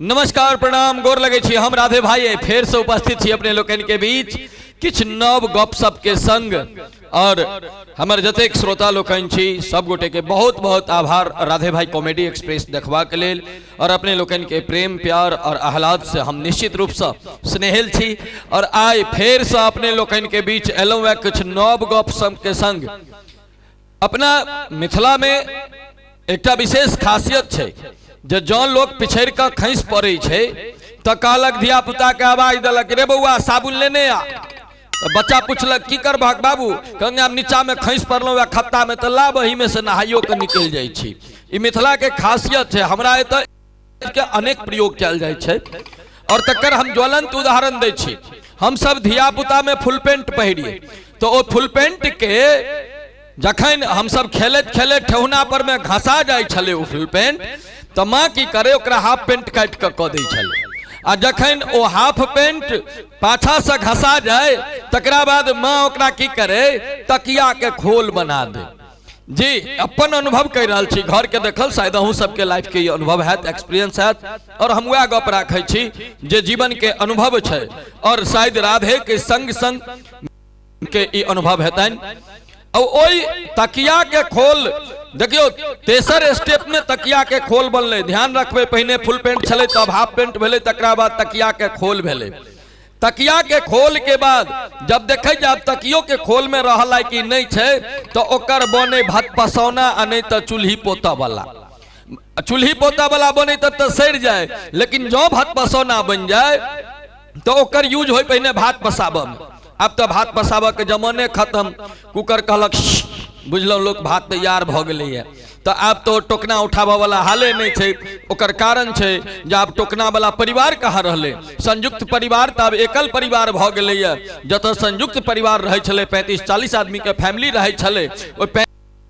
नमस्कार प्रणाम गोर लगे छी हम राधे भाई फेर से उपस्थित छी अपने लोकन के बीच किछ नव गपशप के संग। और हमर जतेक श्रोता लोकन छी सब गोटे के बहुत बहुत आभार राधे भाई कॉमेडी एक्सप्रेस देखबा के लेल। और अपने लोकन के प्रेम प्यार और आह्लाद से हम निश्चित रूप से स्नेहिल छी। और आइ फेर से अपने लोकन के बीच एलौं है कुछ नव गपशप के संग। अपना मिथिला में एकटा विशेष खासियत है जे जौन लोग पिछड़ का खैस पड़े तो कहलक धिया पुता के आवाज दिलक रे बउआ साबुन लेने आ। तो बच्चा पूछलक की करबहक बाबू, कहंगे हम नीचा में खैस पड़लो या खत्ता में तो ला वही में से नहाइयो के निकल जाय छी। ई मिथिला के खासियत है। हमरा एतऽ के अनेक प्रयोग कयल जाय छै और तकर हम ज्वलंत उदाहरण दै छी। हम सब धिया पुता में फुल पेंट पहिरिए तो ओ फुल पेंट के जखन हम सब खेलत खेलत ठेहुना पर में घसा जाय छले ओ फुल पेंट तो माँ की करे ओकरा हाफ पेंट काट के क दै छले। आ जखन ओ हाफ पेंट पाछा से घसा जाए तकरा बाद माँ ओकरा की करे तकिया के खोल बना दे। जी अपन अनुभव कर रहा छी, घर के देखल शायद अहूँ सबके लाइफ के अनुभव है, एक्सपीरियंस है। और हम वह गप राखे छी जे जीवन के अनुभव है और शायद राधे के संग संग के ई अनुभव हेतन। और ओई तकिया के खोल देखियो तेसर स्टेप में तकिया के खोल बनले। ध्यान रखबे पहले फुल पेंट छले तब हाफ पेंट भेले तकरा बाद तकिया के खोल भेले। तकिया के खोल के बाद जब देखे जब तकियो के खोल में रहला कि नहीं छे तो ओकर बने भात पसौना आ नहीं तो चूल्ही पोता वाला। चूल्ही पोता वाला बने तो सड़ जाए, लेकिन जो भात पसौना बन जाए तो ओकर यूज हो पहले भात पसाबे में। अब तो भात पसाबे के जमाने खत्म, कुकर कहलक बुझल लोग भात तैयार भ गए है। तो अब तो टोकना उठाबे वाला हाले नहीं छे। ओकर कारण छे जब टोकना वाला परिवार कहाँ रहले, संयुक्त परिवार तब एकल परिवार भ गए है। जत संयुक्त परिवार रहे छले 35-40 आदमी के फैमिली रहे छले,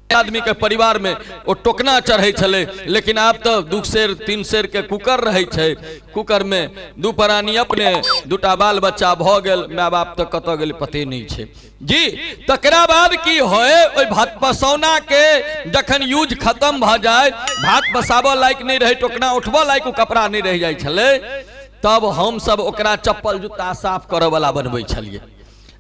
आदमी के परिवार में वो टोकना चढ़े छले। लेकिन अब तो 2 सेर 3 सेर के कुकर रहे छे। कुकर में 2 प्राणी अपने 2टा बाल बच्चा भ गेल, माय बाप तो कत गेल पते नहीं छे। जी तकरा बाद की होए ओई भात पसौना के जखन यूज खत्म भ जाए, भात पसाबे लायक नहीं रहे, टोकना उठबे लायक कपड़ा नहीं रह जाय छले, तब हम सब ओकरा चप्पल जूता साफ करे वाला बनबै छलिए।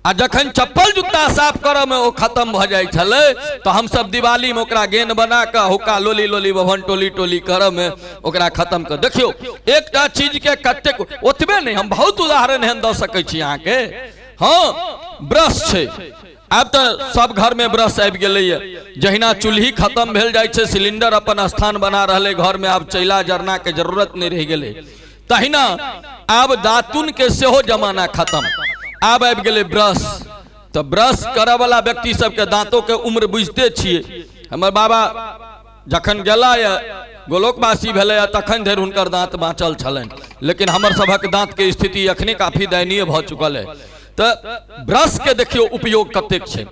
आ जखन चप्पल जूता साफ करे में वो खत्म भ जाय छले तो हम सब दिवाली में ओकरा गेंद बना के हुक्का लोली लोली बभन टोली टोली करे में ओकरा खत्म कर। देखियो एकटा चीज के कते ओतबे नहीं, हम बहुत उदाहरण एहन द सकै छी अहाँ के। हाँ ब्रश छे, अब तो सब घर में ब्रश आबि गेलै है। जहिना चूल्ही खत्म भेल जाय छे, सिलेंडर अपन स्थान बना रहले घर में, अब चैला जरना के जरूरत नहीं रह गेलै। तहिना अब दातुन के सेहो जमाना खत्म, अब आबि गेलै ब्रश। तो ब्रश करे वाला व्यक्ति सबके दांतों के उम्र बुझते छिए। हमर बाबा जखन गेला या गोलोकवासी भेले तखन धरि हुनकर दांत बाँचल छलनि, लेकिन हमर सभक दांत के स्थिति अखने काफी दयनीय भ चुकल है। तो ब्रश के देखियो उपयोग कतेक छै।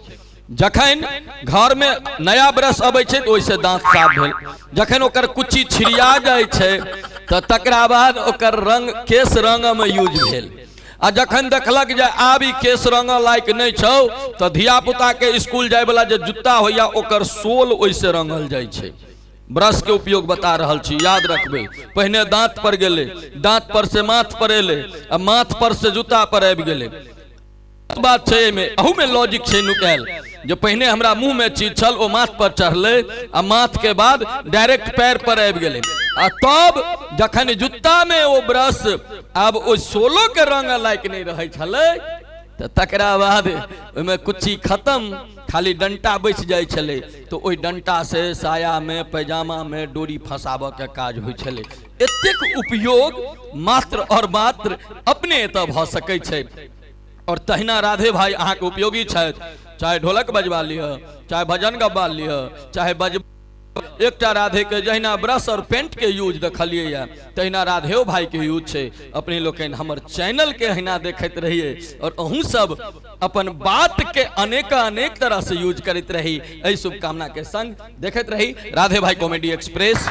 जखन घर में नया ब्रश अबै छै तो ओइसे दांत साफ भेल। जखन ओकर कुच्ची छिड़िया जाय छै तो तकरा बाद ओकर रंग केश रंग में यूज भेल। आ जखन देखलक जे आब ई केश रंग लायक नहीं छौ तो धिया पुता के स्कूल जाय वाला जे जूता होइया ओकर सोल ओइसे रंगल जाय छै। ब्रश के उपयोग बता रहल छी, याद रखबे। पहले दांत पर गेले, दांत पर से माथ पर एले, आ माथ पर से जूता पर आबि गेले। बात छै में अहू में लॉजिक छै नुकायल, जो पहले हमरा मुंह में चीज छल ओ माथ पर चढ़ले आ माथ के बाद डायरेक्ट पैर पर आबि गेले। आ तब जखन जूता में वो ब्रश अब ओ सोलो के रंग लायक नहीं रहे छले तो तकरा बाद ओमे कुच्ची खत्म, खाली डंटा बच जाय छले। तो ओई डंटा से साया में पैजामा में डोरी फंसाबे के काज होय छले। एतेक उपयोग मात्र और मात्र अपने एतऽ भ सकै छै। और तहिना राधे भाई अहाँ के उपयोगी छथि, चाहे ढोलक बजवा लिया, चाहे भजन गवा लिया, चाहे एकटा राधे के जहिना ब्रश और पेंट के यूज देखलिए या तहिना राधेओ भाई के यूज छे। अपने लोकन हमर चैनल के हिना देखत रहिए और अहूँ सब अपन बात के अनेक तरह से यूज करते रही। एहि शुभकामना के संग देखत रही राधे भाई कॉमेडी एक्सप्रेस।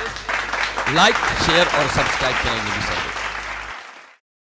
लाइक शेयर और सब्सक्राइब करेंगे।